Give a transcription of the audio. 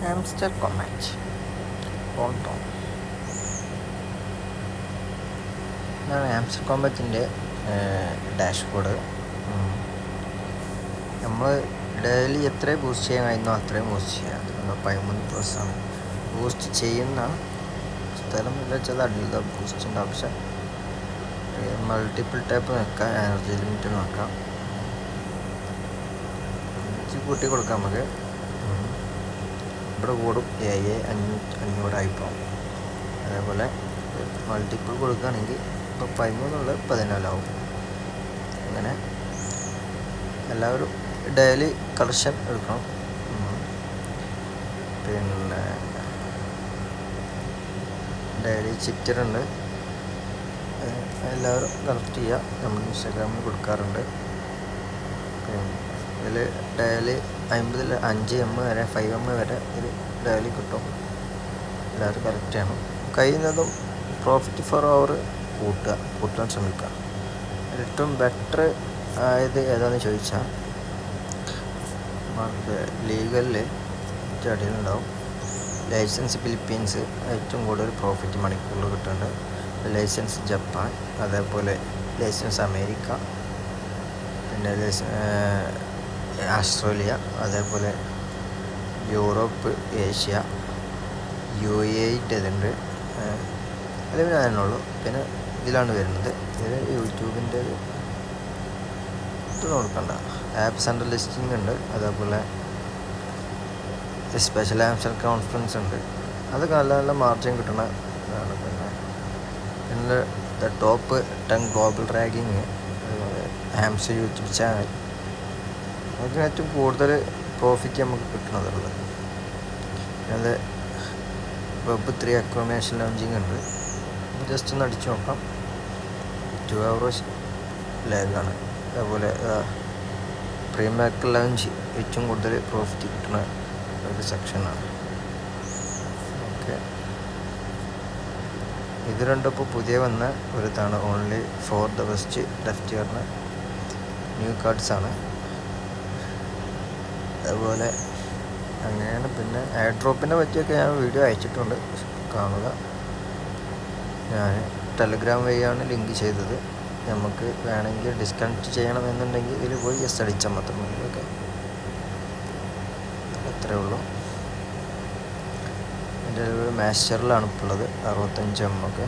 Hamster kombat auto. ഇതാണ് hamster കോമാറ്റിൻ്റെ dashboard. നമ്മൾ ഡെയിലി എത്ര ബൂസ്റ്റ് ചെയ്യാൻ കഴിയുന്നോ അത്രയും ബൂസ്റ്റ് ചെയ്യാം. അത് 13+ ആണ്. ബൂസ്റ്റ് ചെയ്യുന്ന സ്ഥലം എന്ന് വെച്ചാൽ അടിയിലത്തെ ബൂസ്റ്റിൻ്റെ ഓപ്ഷൻ മൾട്ടിപ്പിൾ ടാപ്പ് നോക്കാം, എനർജി ലിമിറ്റ് നോക്കാം, കൂട്ടി കൊടുക്കാം. നമുക്ക് ഇവിടെ കൂടും 7500 ആയിപ്പോവും. അതേപോലെ മൾട്ടിപ്പിൾ കൊടുക്കുകയാണെങ്കിൽ ഇപ്പോൾ 13 14 ആവും. അങ്ങനെ എല്ലാവരും ഡെയിലി കളക്ഷൻ എടുക്കണം. പിന്നെ ഡെയിലി ചിറ്ററുണ്ട്, എല്ലാവരും കളക്ട് ചെയ്യുക. നമ്മൾ ഇൻസ്റ്റാഗ്രാമിൽ കൊടുക്കാറുണ്ട്. പിന്നെ ഇതിൽ ഡെയിലി 50 5 M വരെ 5 M വരെ ഇത് ഡെയിലി കിട്ടും. എല്ലാവരും കളക്ട് ചെയ്യണം. കഴിയുന്നതും പ്രോഫിറ്റ് ഫോർ അവർ കൂട്ടാൻ ശ്രമിക്കുക. ഏറ്റവും ബെറ്റർ ആയത് ഏതാണെന്ന് ചോദിച്ചാൽ ലീഗലിൽ അടിയിലുണ്ടാവും. ലൈസൻസ് ഫിലിപ്പീൻസ് ഏറ്റവും കൂടുതൽ പ്രോഫിറ്റ് മണിക്കൂറിൽ കിട്ടുന്നുണ്ട്. ലൈസൻസ് ജപ്പാൻ, അതേപോലെ ലൈസൻസ് അമേരിക്ക, പിന്നെ ഓസ്ട്രേലിയ, അതേപോലെ യൂറോപ്പ്, ഏഷ്യ, UAE ഇതുണ്ട്. അതിൽ ഞാനുള്ളൂ. പിന്നെ ഇതിലാണ് വരുന്നത്. ഇതിൽ യൂട്യൂബിൻ്റെ ഇത് നോക്കണ്ട. ആപ്സ് അണ്ടർ ലിസ്റ്റിംഗ് ഉണ്ട്. അതേപോലെ സ്പെഷ്യൽ ആപ്സ് കോൺഫറൻസ് ഉണ്ട്. അതൊക്കെ നല്ല നല്ല മാർജിൻ കിട്ടുന്ന ഇതാണ്. പിന്നെ ദ ടോപ്പ് 10 ഗ്ലോബൽ റാങ്കിങ്, അതുപോലെ ഹാംസ്റ്റർ യൂട്യൂബ് ചാനൽ, അതൊക്കെ ഏറ്റവും കൂടുതൽ പ്രോഫിറ്റ് നമുക്ക് കിട്ടുന്നതുള്ളത്. അത് Web3 അക്കോമഡേഷൻ ലോഞ്ചിങ് ഉണ്ട്. ജസ്റ്റ് ഒന്ന് അടിച്ചു നോക്കാം. 2 hours ലാഗാണ്. അതേപോലെ പ്രീമാക്ക് ലോഞ്ച് ഏറ്റവും കൂടുതൽ പ്രോഫിറ്റ് കിട്ടുന്ന ഒരു സെക്ഷനാണ്. ഓക്കെ, ഇത് രണ്ടും ഇപ്പോൾ പുതിയ വന്ന ഒരു ഇതാണ്. Only for the best left ഇയറിന് ന്യൂ കാർഡ്സാണ്. അതുപോലെ അങ്ങനെയാണ്. പിന്നെ എയർ ഡ്രോപ്പിനെ പറ്റിയൊക്കെ ഞാൻ വീഡിയോ അയച്ചിട്ടുണ്ട്, കാണുക. ഞാൻ ടെലഗ്രാം വഴിയാണ് ലിങ്ക് ചെയ്തത്. നമുക്ക് വേണമെങ്കിൽ ഡിസ്കണക്ട് ചെയ്യണമെന്നുണ്ടെങ്കിൽ ഇതിൽ പോയി ജസ്റ്റ് അടിച്ചാൽ മാത്രം മതി. ഓക്കെ, അത്രേ ഉള്ളൂ. എൻ്റെ ഒരു മാസ്റ്ററിലാണ് ഇപ്പോൾ ഉള്ളത് 65 M ഒക്കെ.